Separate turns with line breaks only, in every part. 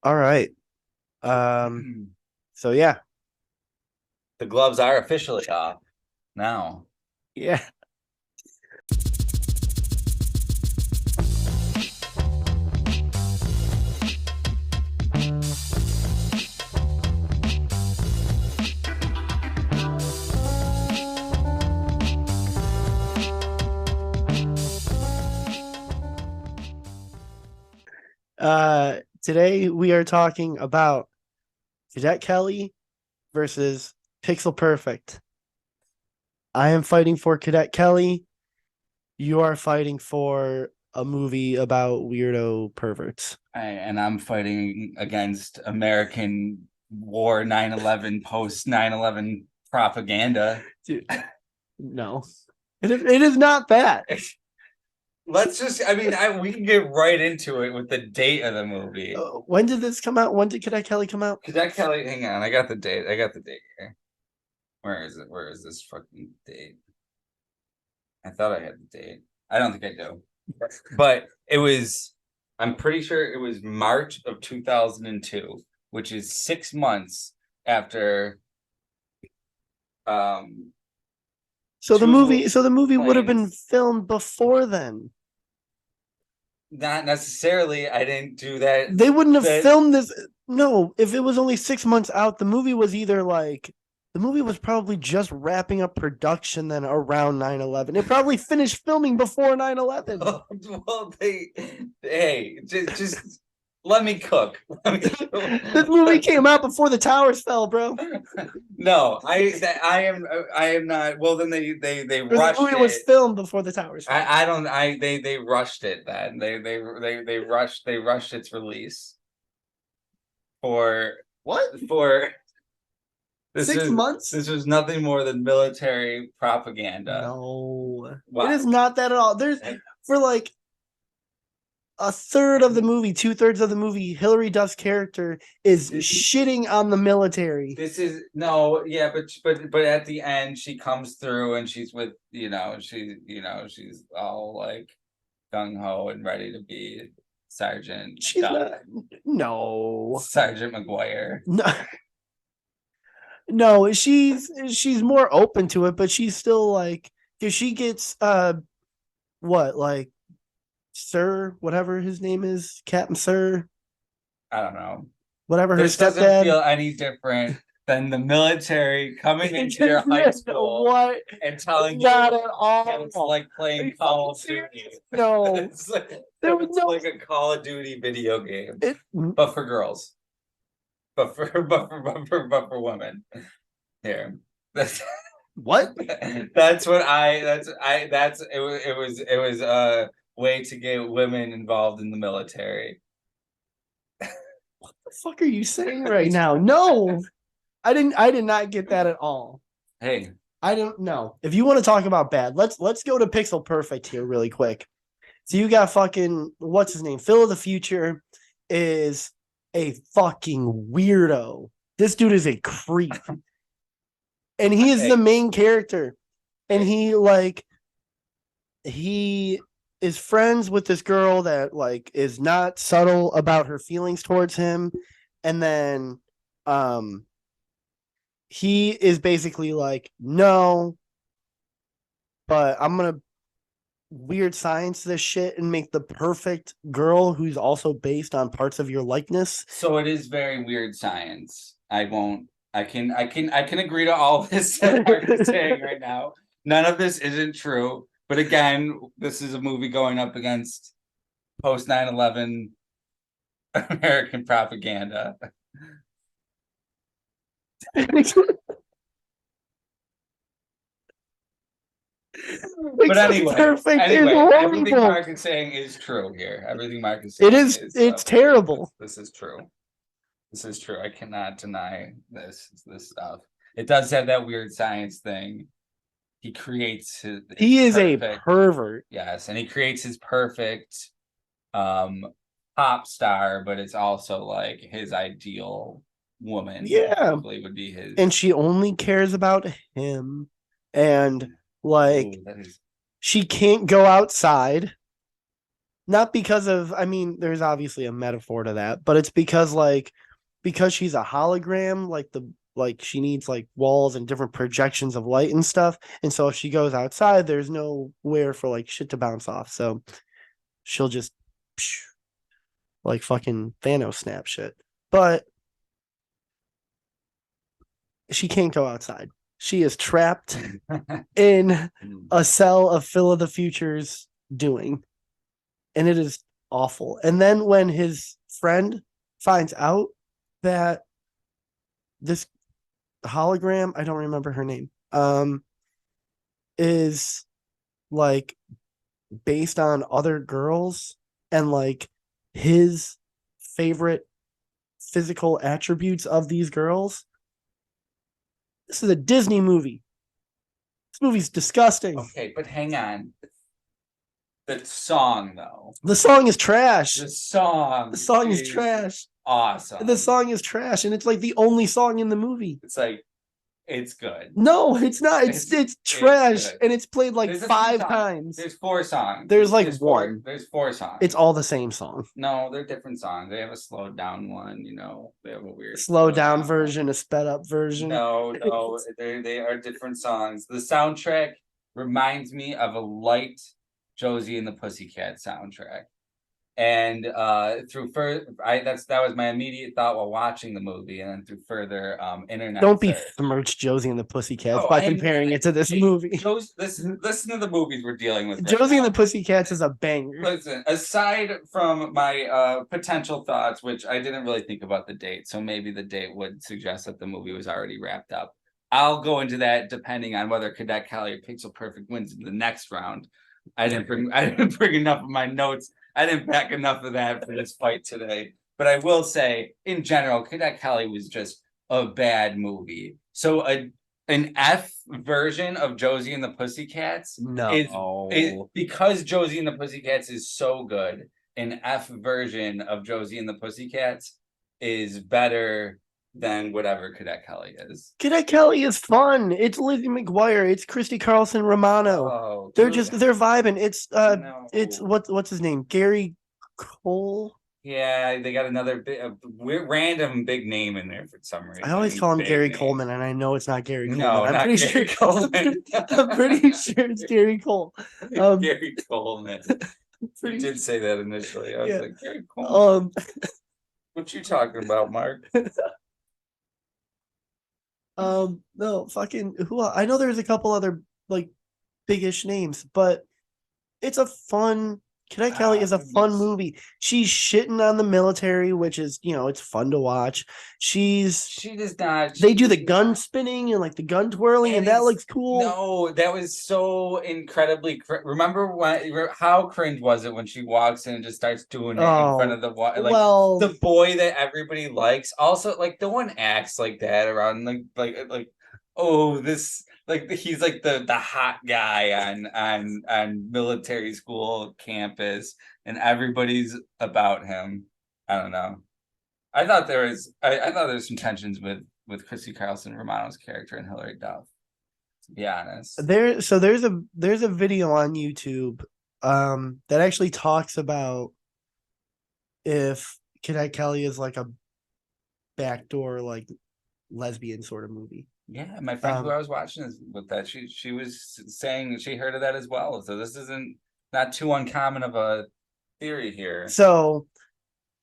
All right. So yeah.
The gloves are officially off now.
Yeah. Today we are talking about Cadet Kelly versus Pixel Perfect. I am fighting for Cadet Kelly. You are fighting for a movie about weirdo perverts.
And I'm fighting against American War 9/11 post 9/11 propaganda.
Dude, no. It is not that.
Let's just, we can get right into it with the date of the movie.
When did this come out? When did Cadet Kelly come out?
Cadet Kelly, hang on, I got the date. I got the date here. Where is it? Where is this fucking date? I thought I had the date. I don't think I do. But I'm pretty sure it was March of 2002, which is 6 months after um
So the
two
movie would have been
planes.
filmed before then.
Not necessarily. I didn't do that.
They wouldn't have
That
filmed this. No, if it was only 6 months out, the movie was probably just wrapping up production then around 9/11. It probably finished filming before 9/11.
well, hey, just let me cook.
This movie came out before the towers fell, bro.
No, I am not. Well, then they
Or the
rushed
movie was
it.
filmed before the towers fell.
I don't I they rushed it then. They rushed its release for
What?
for
6 months?
this was nothing more than military propaganda.
No, it
Wow.
is not that at all. There's for like a third of the movie, 2/3 of the movie, Hilary Duff's character is shitting on the military.
This is no, yeah, but at the end she comes through and she's with she's all like gung ho and ready to be Sergeant.
She's not. No,
Sergeant McGuire.
no, no. She's more open to it, but she's still like, if she gets what, like, Sir, whatever his name is, Captain Sir,
I don't know.
whatever her
This doesn't
stepdad.
feel any different than the military coming into your high school
What?
and telling
Not
you
at all.
it's like playing Call of Duty.
No,
it's like,
there was no.
like a Call of Duty video game,
It,
but for girls, but for women. Here, that's
what?
that's what I that's it was a way to get women involved in the military.
What the fuck are you saying right now? No, I did not get that at all.
Hey,
I don't know. If you want to talk about bad, let's go to Pixel Perfect here really quick. So you got fucking, what's his name? Phil of the Future is a fucking weirdo. This dude is a creep. And he is the main character. And he is friends with this girl that like is not subtle about her feelings towards him. And then he is basically like, no, but I'm gonna weird science this shit and make the perfect girl who's also based on parts of your likeness.
So it is very weird science. I won't. I can agree to all this that I'm saying right now. None of this isn't true. But again, this is a movie going up against post 9/11 American propaganda. But anyway, everything Mark is saying is true here. Everything Mark is saying
it's terrible.
This is true. This is true. I cannot deny this stuff. It does have that weird science thing. He creates his
he is perfect, a pervert.
Yes, and he creates his perfect pop star, but it's also like his ideal woman.
Yeah,
would be his,
and she only cares about him, and like she can't go outside Not because of, I mean, there's obviously a metaphor to that, but it's because because she's a hologram, like she needs like walls and different projections of light and stuff. And so if she goes outside, there's nowhere for like shit to bounce off. So she'll just like fucking Thanos snap shit. But she can't go outside. She is trapped in a cell of Phil of the Future's doing. And it is awful. And then when his friend finds out that this hologram, I don't remember her name, is like based on other girls and like his favorite physical attributes of these girls. This is a Disney movie. This movie's disgusting.
Okay, but hang on. The song, though.
The song is trash.
The song
is trash.
Awesome.
The song is trash, and it's like the only song in the movie.
It's like, it's good.
No, it's not. It's trash, and it's played like
There's
5 times.
There's 4 songs.
There's like one.
There's 4 songs.
It's all the same song.
No, they're different songs. They have a slowed down one. You know, they have a weird
slowed down version, a sped up version.
No, they are different songs. The soundtrack reminds me of a light Josie and the Pussycat soundtrack. And that was my immediate thought while watching the movie, and then through further internet.
Don't besmirch Josie and the Pussycats by comparing it to this movie.
Listen to the movies we're dealing with.
Josie and the Pussycats is a banger.
Listen, aside from my potential thoughts, which I didn't really think about the date, so maybe the date would suggest that the movie was already wrapped up. I'll go into that depending on whether Cadet Kelly or Pixel Perfect wins in the next round. I didn't bring enough of my notes. I didn't pack enough of that for this fight today. But I will say, in general, Cadet Kelly was just a bad movie. So an F version of Josie and the Pussycats is because Josie and the Pussycats is so good. An F version of Josie and the Pussycats is better than whatever Cadet Kelly is.
Cadet Kelly is fun. It's Lizzie McGuire. It's Christy Carlson Romano.
Oh,
they're vibing. It's what's his name? Gary Cole.
Yeah, they got another random big name in there for some reason.
I always call him Gary Coleman, and I know it's not Gary Coleman.
No,
I'm pretty sure Coleman. I'm pretty sure it's Gary Cole.
Gary Coleman. You did say that initially. I was like, Gary Coleman. What you talking about, Mark?
No, fucking who? I know there's a couple other like biggish names, but it's a fun. Cadet Kelly is a fun movie. She's shitting on the military, which is, it's fun to watch. She
does not.
They do the gun spinning and like the gun twirling, and that looks cool.
No, that was so incredibly. Remember how cringe was it when she walks in and just starts doing it in front of the the boy that everybody likes. Also, like no one acts like that around this. Like he's like the hot guy on military school campus, and everybody's about him. I don't know. I thought there was some tensions with Christy Carlson Romano's character and Hilary Duff. To be honest,
there's a video on YouTube that actually talks about if Cadet Kelly is like a backdoor like lesbian sort of movie.
Yeah, my friend who I was watching with that, she was saying she heard of that as well. So this isn't not too uncommon of a theory here.
So,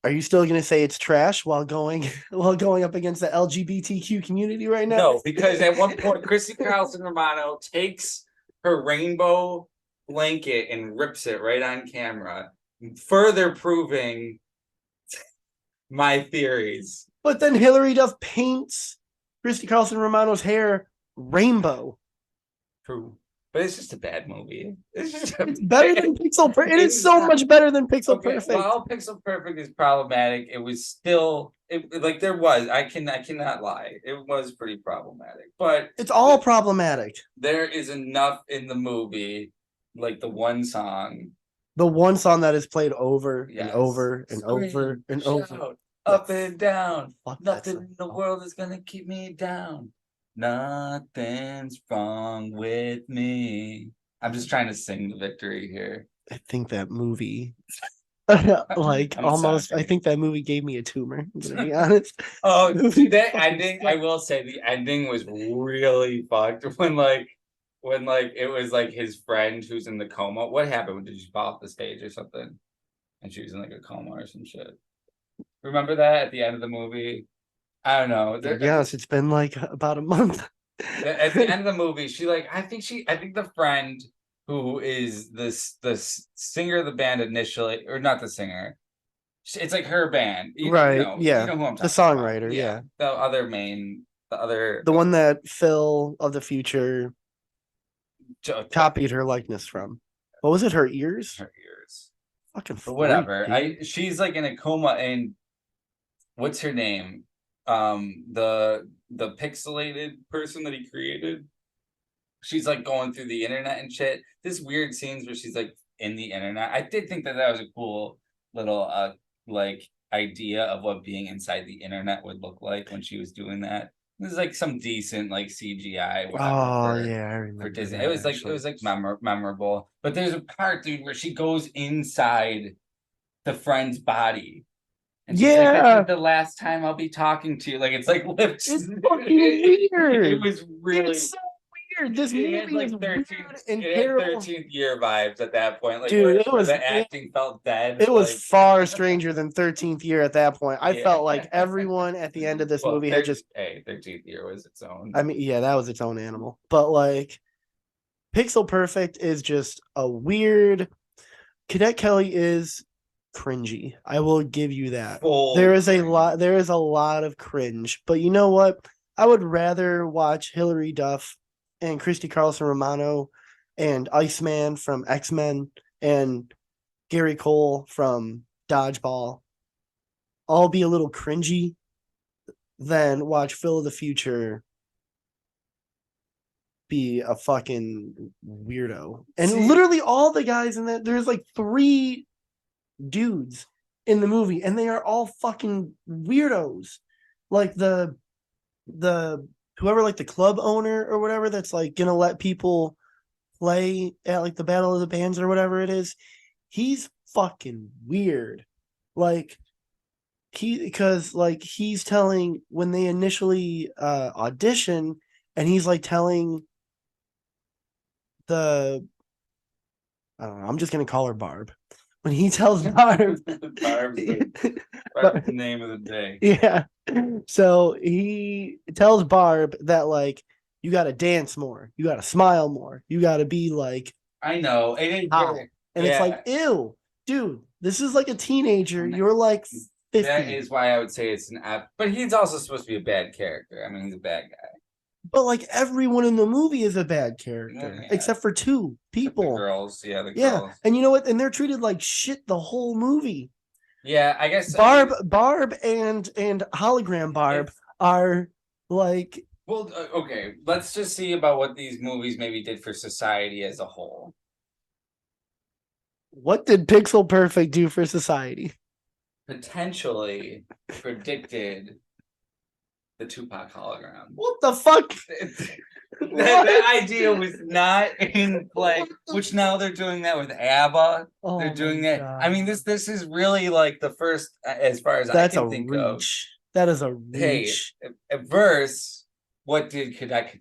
are you still going to say it's trash while going up against the LGBTQ community right now?
No, because at one point, Christy Carlson Romano takes her rainbow blanket and rips it right on camera, further proving my theories.
But then Hilary Duff paints Christy Carlson Romano's hair rainbow.
True. But it's just a bad movie. It's
better than Pixel Perfect. It is so much better than Pixel Perfect.
While Pixel Perfect is problematic, it was still I cannot lie. It was pretty problematic. But
it's all problematic.
There is enough in the movie, like the one song.
The one song that is played over and over and over and over.
Up and down. Nothing in the world is gonna keep me down. Nothing's wrong with me. I'm just trying to sing the victory here.
I think that movie, like
I'm
almost, I
sorry.
think that movie gave me a tumor. I'm gonna be honest.
Oh,
Movie
that
fucking
ending, I
sucked.
will say the ending was really fucked when like it was like his friend who's in the coma. What happened? Did she fall off the stage or something? And she was in like a coma or some shit. Remember that at the end of the movie? I don't know.
To be honest, it's been like about a month.
At the end of the movie, I think the friend who is the singer of the band initially, or not the singer. It's like her band.
Right.
You
Yeah.
know who I'm
The
talking about.
songwriter.
Yeah,
Yeah.
the other
The one that Phil of the Future copied her likeness from. What was it? Her ears?
her ears.
Fucking
But
freak,
whatever.
dude.
She's like in a coma, and what's her name? The pixelated person that he created. She's like going through the internet and shit. This weird scenes where she's like in the internet. I did think that that was a cool little like idea of what being inside the internet would look like when she was doing that. This is like some decent like CGI whatever
Oh yeah, I
for
remember
Disney.
that
It
actually.
was like memorable. But there's a part, dude, where she goes inside the friend's body. And she's like, "This is
Yeah,
the last time I'll be talking to you." Like it's like lips.
it's fucking
It
weird.
was really
It's so weird. This
it had
movie
like
is weird
13th
and
it had
terrible.
13th year vibes at that point, like
Dude,
where the acting felt dead.
it was
Like
far stranger than 13th year at that point. I
yeah.
felt like everyone at the end of this
Well,
movie had just
13th year was its own.
I mean, yeah, that was its own animal. But like Pixel Perfect is just a weird Cadet Kelly is cringy. I will give you that.
Full
There is a lot of cringe. But you know what? I would rather watch Hilary Duff and Christy Carlson Romano and Iceman from X-Men and Gary Cole from Dodgeball all be a little cringy than watch Phil of the Future be a fucking weirdo. And
See,
literally all the guys in that, there's like three dudes in the movie, and they are all fucking weirdos. Like the whoever, like the club owner or whatever, that's like gonna let people play at like the Battle of the Bands or whatever it is. He's fucking weird. Like because like he's telling when they initially audition, and he's like telling the I don't know, I'm just gonna call her Barb. When he tells Barb,
Barb's the name of the day.
yeah. So he tells Barb that like you gotta dance more, you gotta smile more, you gotta be like
I know. It is
hot.
very,
And it's like, ew, dude, this is like a teenager.
And
You're like 50.
that is why I would say it's an app. But he's also supposed to be a bad character. I mean, he's a bad guy.
But like everyone in the movie is a bad character,
Yeah.
except for two people.
The girls, yeah, the
Yeah.
girls.
And you know what? And they're treated like shit the whole movie.
Yeah, I guess
Barb and hologram Barb are like,
well, okay. Let's just see about what these movies maybe did for society as a whole.
what did Pixel Perfect do for society?
Potentially predicted the Tupac hologram.
What the fuck?
That idea was not in play, which now they're doing that with ABBA.
Oh
They're doing
my
that.
God.
I mean, this is really like the first, as far as
That's
I
a
can think of.
reach. That is a
Hey,
reach.
at verse, what did Cadet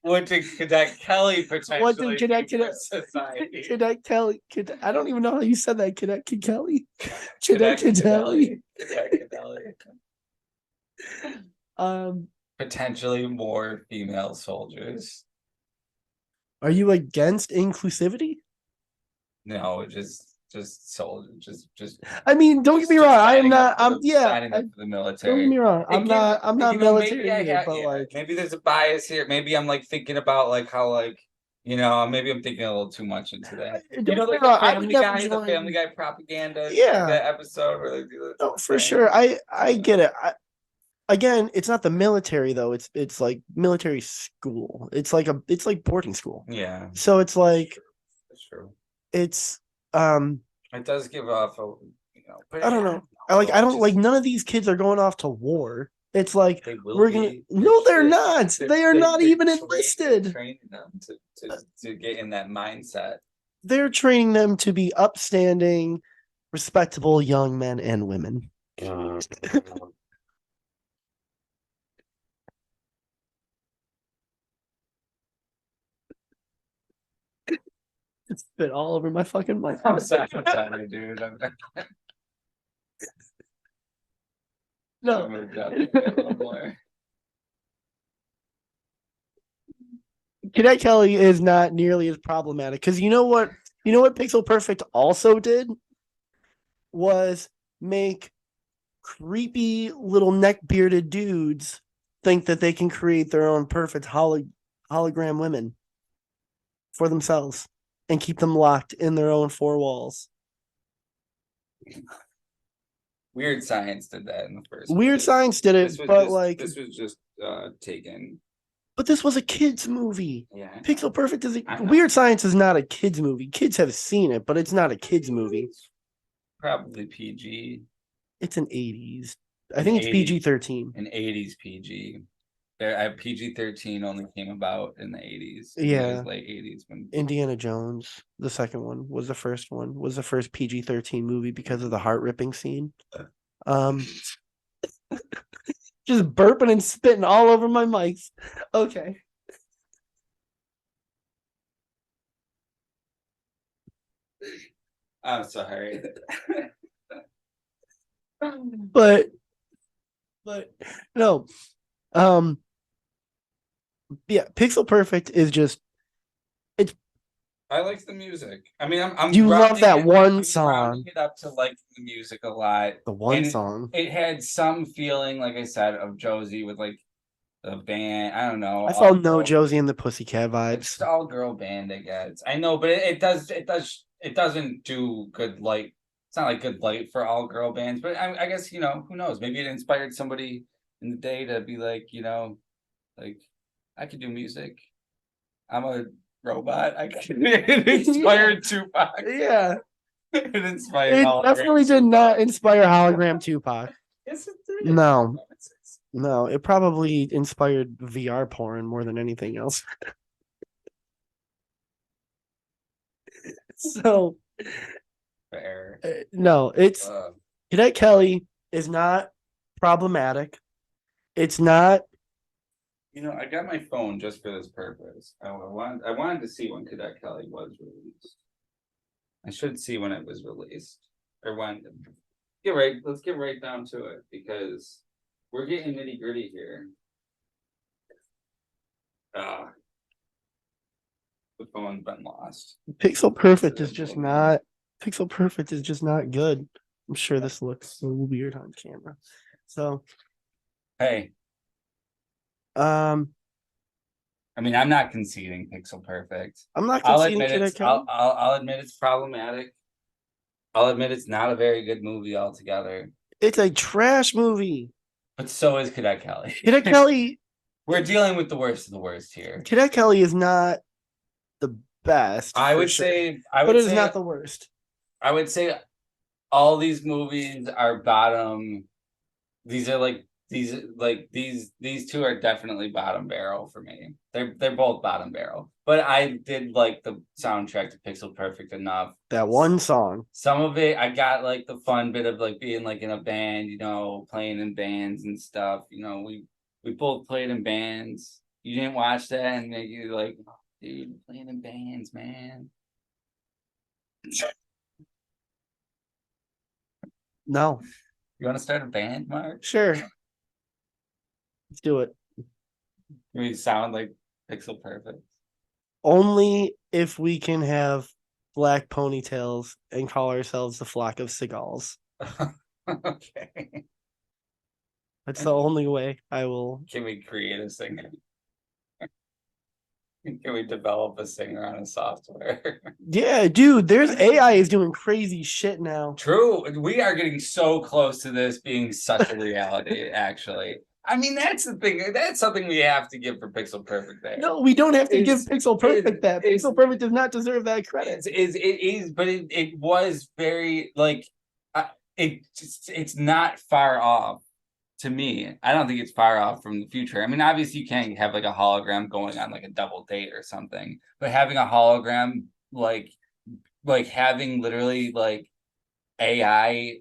what did Cadet Kelly potentially
What did Cadet
do for society?
Cadet Kelly? I don't even know how you said that. Cadet Kelly.
Cadet
Kelly.
Cadet
Um,
Potentially more female soldiers.
are you against inclusivity?
No, just soldiers, just.
I mean, don't get me wrong. I am not. I'm
signing up for the military.
Don't get me wrong. I'm not. I'm not military
Maybe
either. But like,
maybe there's a bias here. Maybe I'm like thinking about like how like maybe I'm thinking a little too much into that. Like the Family Guy propaganda.
Yeah,
like that episode where they do that.
No, for sure. I get it. Again, it's not the military though. It's like military school. It's like boarding school.
Yeah.
So it's like
that's true.
It's
it does give off a
but I don't know. I don't like none of these kids are going off to war. It's like
They will
we're gonna.
be.
No, they're
Shit.
not. They are not even enlisted.
Training them to get in that mindset.
They're training them to be upstanding, respectable young men and women. It spit all over my fucking mic.
I'm sorry, dude.
No. Cadet Kelly is not nearly as problematic because you know what Pixel Perfect also did was make creepy little neck bearded dudes think that they can create their own perfect hologram women for themselves and keep them locked in their own four walls.
Weird Science did that in the first.
Weird Science did it, but
this was just taken.
But this was a kids movie.
Yeah.
Pixel Perfect is Weird Science is not a kids movie. Kids have seen it, but it's not a kids movie.
Probably PG.
It's an 80s. I think it's PG-13.
An 80s PG. PG-13 only came about in the 80s.
Yeah,
late 80s when
Indiana Jones, the second one, was the first PG-13 movie because of the heart-ripping scene. Just burping and spitting all over my mics. Okay.
I'm sorry.
but no. Yeah, Pixel Perfect is just
I like the music. I mean, I'm
you love that one song.
It up to like the music a lot.
The one song.
It had some feeling, like I said, of Josie with like the band. I don't know.
I felt no Josie and the Pussycat vibes.
It's all girl band, I guess. I know, but it doesn't do good light. It's not like good light for all girl bands, but I guess, who knows? Maybe it inspired somebody in the day to be like, like I could do music. I'm a robot. It inspired Tupac.
Yeah.
It inspired.
It definitely did not inspire hologram Tupac.
Yes, it did.
No, it probably inspired VR porn more than anything else. So,
fair.
No, it's Cadet Kelly is not problematic. It's not.
I got my phone just for this purpose. I wanted to see when Cadet Kelly was released. I should see when it was released or when. Let's get right down to it because we're getting nitty gritty here. The phone's been lost.
Pixel Perfect is just not. Pixel Perfect is just not good. I'm sure this looks so weird on camera. So,
hey. I mean, I'm not conceding Pixel Perfect.
I'm not conceding.
I'll admit it's problematic. I'll admit it's not a very good movie altogether.
It's a trash movie.
But so is Cadet Kelly.
Cadet Kelly.
We're dealing with the worst of the worst here.
Cadet Kelly is not the best.
I would say,
but it is not the worst.
I would say all these movies are bottom. These are like these two are definitely bottom barrel for me. They're both bottom barrel. But I did like the soundtrack to Pixel Perfect enough.
That one song.
Some of it I got like the fun bit of like being like in a band, playing in bands and stuff. We both played in bands. You didn't watch that and you're like, oh, dude, playing in bands, man.
No.
You want to start a band, Mark?
Sure. Let's do it.
We sound like Pixel Perfect.
Only if we can have black ponytails and call ourselves the Flock of Seagulls.
Okay.
That's the only way I will.
Can we create a singer? Can we develop a singer on a software?
Yeah, dude, there's AI is doing crazy shit now.
True. We are getting so close to this being such a reality, actually. I mean, that's the thing. That's something we have to give for Pixel Perfect there.
No, we don't have to give Pixel Perfect that. Pixel Perfect does not deserve that credit.
It is, but it was very, like, it's not far off to me, I don't think it's far off from the future. I mean, obviously you can't have like a hologram going on like a double date or something, but having a hologram like having literally like AI.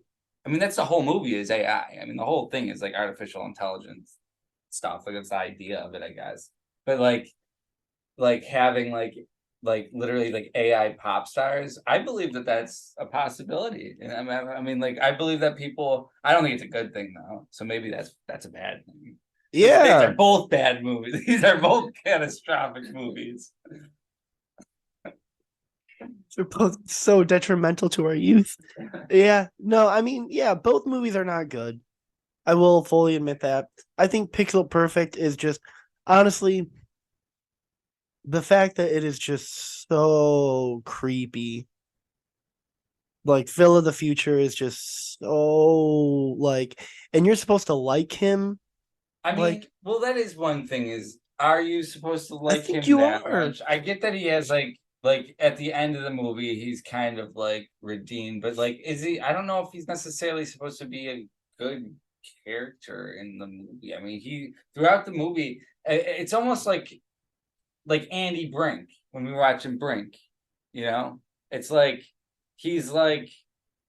I mean, that's the whole movie is AI. I mean, the whole thing is like artificial intelligence stuff. Like that's the idea of it, I guess. But like having like literally like AI pop stars. I believe that that's a possibility. And I mean, like I believe that people. I don't think it's a good thing though. So maybe that's a bad thing. These are
Yeah,
both bad movies. These are both catastrophic movies.
they're both so detrimental to our youth. Yeah, no, I mean, yeah, both movies are not good. I will fully admit that. I think Pixel Perfect is just honestly the fact that it is just so creepy. Like Phil of the Future is just so like, and you're supposed to like him.
I mean,
Like,
well, that is one thing. Is are you supposed to
I
like
think
him
you
that
are.
much? I get that he has like at the end of the movie, he's kind of like redeemed, but like, is he? I don't know if he's necessarily supposed to be a good character in the movie. I mean, he throughout the movie, it's almost like Andy Brink when we were watching Brink. You know, it's like he's like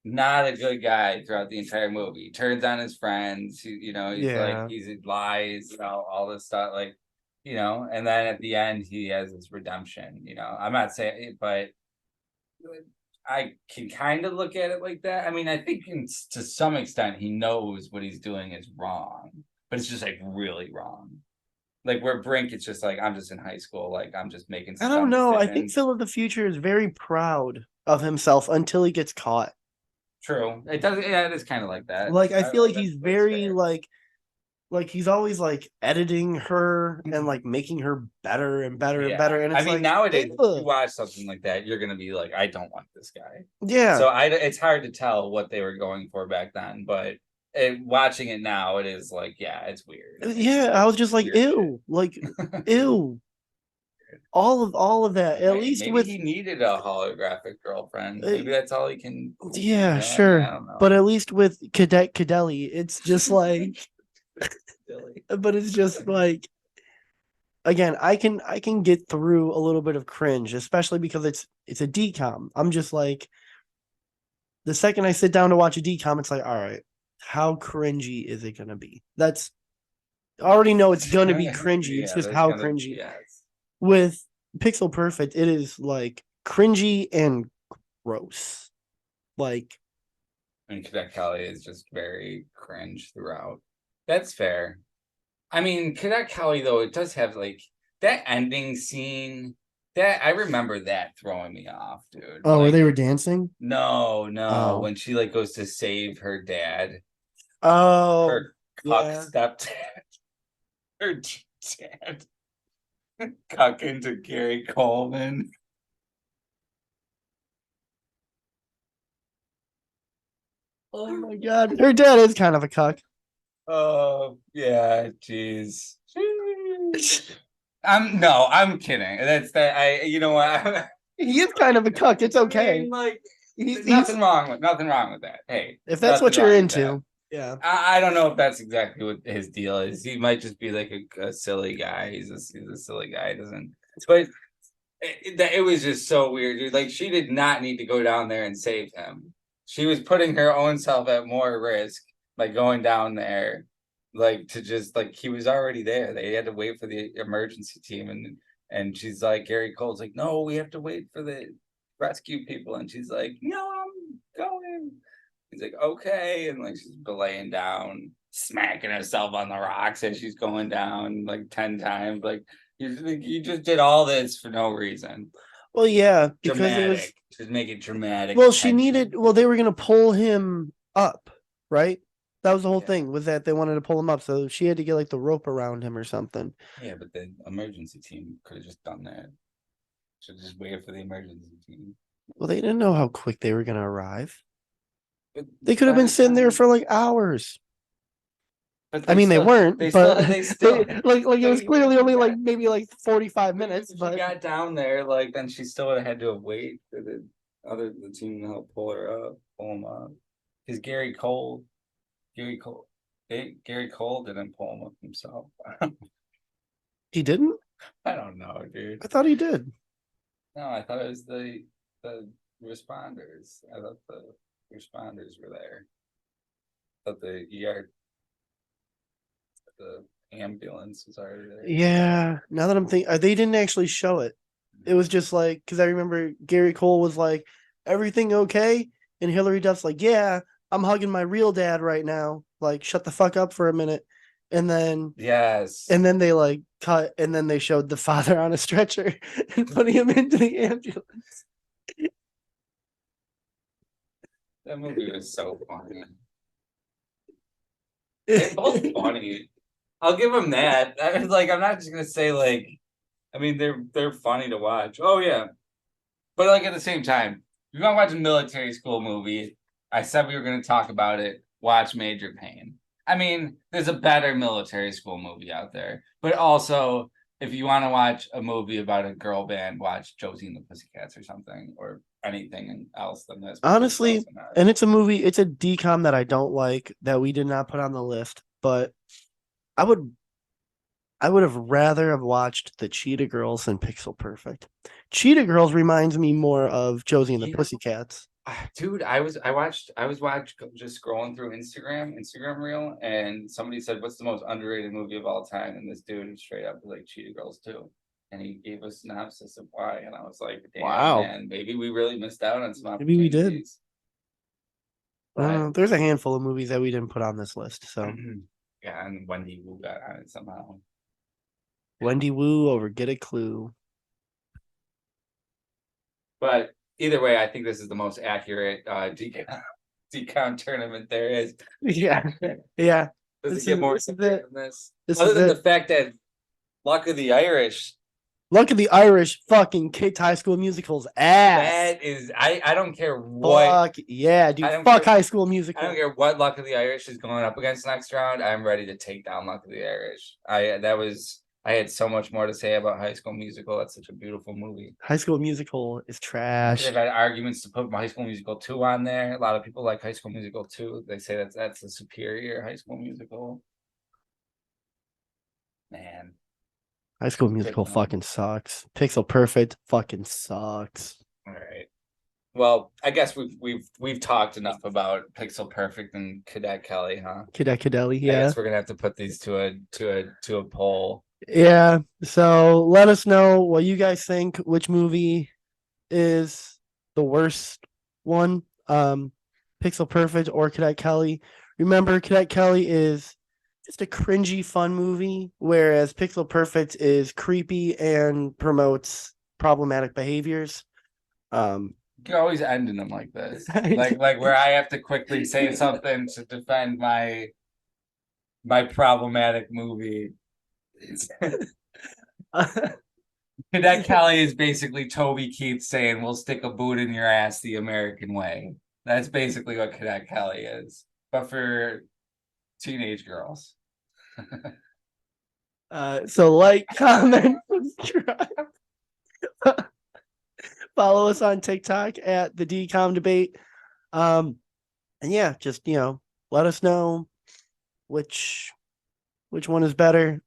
not a good guy throughout the entire movie. He turns on his friends. He's like
Yeah.
he lies, all this stuff. Like, and then at the end he has his redemption. I'm not saying it, but I can kind of look at it like that. I mean, I think to some extent he knows what he's doing is wrong, but it's just like really wrong. Like where Brink, it's just like I'm just in high school, like I'm just making
I
some
don't
dumb
know. I think
decisions.
Phil of the Future is very proud of himself until he gets caught.
True, it does. Yeah, it is kind of like that.
Like I feel like he's
That's
very
fair.
like he's always like editing her and like making her better and better and
Yeah.
better. And
I
it's
mean,
like,
nowadays, if you
ugh.
watch something like that, you're gonna be like, I don't want this guy.
Yeah.
So it's hard to tell what they were going for back then, but watching it now, it is like, yeah, it's weird.
Yeah. I was just like,
Weird shit.
ew. Like, ew. All of that. At least
Maybe
with
he needed a holographic girlfriend.
uh,
Maybe that's all he can.
yeah,
I mean, I
sure.
don't
But
know.
at least with Cadet Cadelli, it's just like
Silly.
but it's just like again, I can get through a little bit of cringe, especially because it's a DCOM. I'm just like the second I sit down to watch a DCOM, it's like, all right, how cringy is it gonna be? That's I already know it's gonna be cringy. It's
Yeah,
just
there's
how
gonna
cringy.
yes.
With Pixel Perfect, it is like cringy and gross. Like,
And Cadet Kelly is just very cringe throughout. That's fair. I mean, Cadet Kelly though, it does have like that ending scene. That I remember that throwing me off, dude.
oh, where they
Like,
were dancing?
no, no,
Oh.
when she like goes to save her dad,
Oh,
her cuck
yeah.
stepdad, her dad, cuck into Gary Coleman.
Oh my god. Her dad is kind of a cuck.
Oh yeah, jeez. I'm kidding. That's that. You know what?
He is kind of a cuck. It's
I
okay.
mean, like,
He's
nothing wrong with that. Hey,
if that's
nothing
what you're
wrong with that.
into. Yeah.
I don't know if that's exactly what his deal is. He might just be like a silly guy. He's a silly guy. He doesn't. But it was just so weird, dude. Like she did not need to go down there and save him. She was putting her own self at more risk by going down there, like to just like he was already there. They had to wait for the emergency team, and she's like, Gary Cole's like, no, we have to wait for the rescue people, and she's like, no, I'm going. He's like, okay, and like she's laying down, smacking herself on the rocks as she's going down like 10 times, like. You just did all this for no reason.
Well, yeah, because it was
Dramatic. Just make it dramatic
well, she
tension.
needed well, they were gonna pull him up, right? That was the whole
Yeah.
thing, was that they wanted to pull him up, so she had to get like the rope around him or something.
Yeah, but the emergency team could have just done that. Should just wait for the emergency team.
Well, they didn't know how quick they were gonna arrive.
But
They could have
by
been
the
sitting there
time,
for like hours.
but
I mean, they weren't,
they still,
but
they still,
like it was clearly only like
got,
maybe like 45 minutes,
she
but
got down there, like then she still would have had to wait for the team to help pull her up, pull him up. Because Gary Cole, Gary Cole didn't pull him up himself.
He didn't?
I don't know, dude.
I thought he did.
No, I thought it was the responders. I thought the responders were there. I thought the ER, the ambulance was already there.
Yeah. Now that I'm thinking, they didn't actually show it. It was just like, because I remember Gary Cole was like, everything okay? And Hillary Duff's like, yeah, I'm hugging my real dad right now. Like, shut the fuck up for a minute. And then
Yes.
And then they like cut, and then they showed the father on a stretcher and putting him into the ambulance.
That movie was so funny. They're both funny. I'll give them that. I was like, I'm not just gonna say like, I mean, they're funny to watch. Oh yeah, but like at the same time, if you want to watch a military school movie, I said we were gonna talk about it. Watch Major Payne. I mean, there's a better military school movie out there, but also if you want to watch a movie about a girl band, watch Josie and the Pussycats or something, or anything else than this.
Honestly, and it's a movie, it's a DCOM that I don't like, that we did not put on the list, but I would have rather have watched the Cheetah Girls than Pixel Perfect. Cheetah Girls reminds me more of Josie and the Pussycats.
Dude, I was just scrolling through Instagram reel, and somebody said, "What's the most underrated movie of all time?" And this dude straight up was like Cheetah Girls too, and he gave a synopsis of why, and I was like, "Damn,
Wow.
man, maybe we really missed out on some
Maybe we did.
opportunities." But
There's a handful of movies that we didn't put on this list. So
yeah, and Wendy Wu got on it somehow.
Wendy Wu over Get a Clue.
But either way, I think this is the most accurate DCOM tournament there is.
Yeah, yeah.
Does it get more than this?
This
Other
is
than
it.
the fact that Luck of the Irish.
Luck of the Irish fucking kicked High School Musical's ass.
That is, I don't care what.
Fuck yeah, dude. Fuck High School Musical.
I don't care what Luck of the Irish is going up against next round. I'm ready to take down Luck of the Irish. I had so much more to say about High School Musical. That's such a beautiful movie.
High School Musical is trash.
They've had arguments to put High School Musical 2 on there. A lot of people like High School Musical 2. They say that's a superior High School Musical. Man.
High School Musical fucking sucks. Pixel Perfect fucking sucks.
All right. Well, I guess we've talked enough about Pixel Perfect and Cadet Kelly, huh?
Cadet Cadelli, yeah.
I guess we're gonna have to put these to a poll.
Yeah. So let us know what you guys think. Which movie is the worst one? Pixel Perfect or Cadet Kelly? Remember, Cadet Kelly is just a cringy, fun movie, whereas Pixel Perfect is creepy and promotes problematic behaviors.
You can always end in them like this, like where I have to quickly say something to defend my problematic movie. Cadet Kelly is basically Toby Keith saying, "We'll stick a boot in your ass the American way." That's basically what Cadet Kelly is, but for teenage girls.
So like, comment, subscribe. Follow us on TikTok at the Dcom debate. And yeah, just let us know which one is better.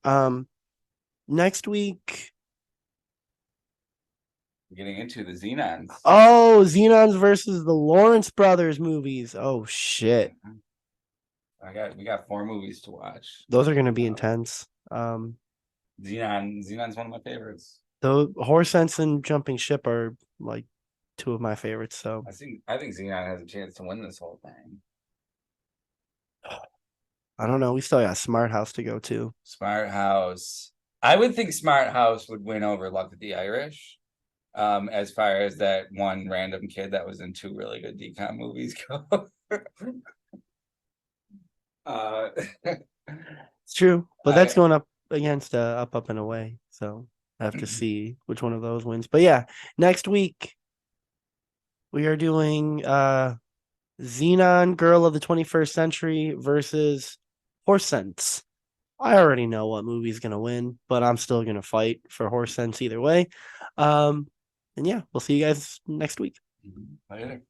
Next week,
we're getting into the Xenons.
Oh, Xenons versus the Lawrence Brothers movies. Oh shit.
We got 4 movies to watch.
Those are gonna be intense.
Xenon's one of my favorites.
The Horse Sense and Jumping Ship are like 2 of my favorites. So
I think Xenon has a chance to win this whole thing.
I don't know. We still got Smart House to go to.
Smart House. I would think Smart House would win over Luck of the Irish. As far as that one random kid that was in 2 really good DCOM movies go.
It's true, but that's going up against up and away. So I have to see which one of those wins. But yeah, next week we are doing Xenon Girl of the 21st Century versus Horse Sense. I already know what movie's gonna win, but I'm still gonna fight for Horse Sense either way. And yeah, we'll see you guys next week.
Later.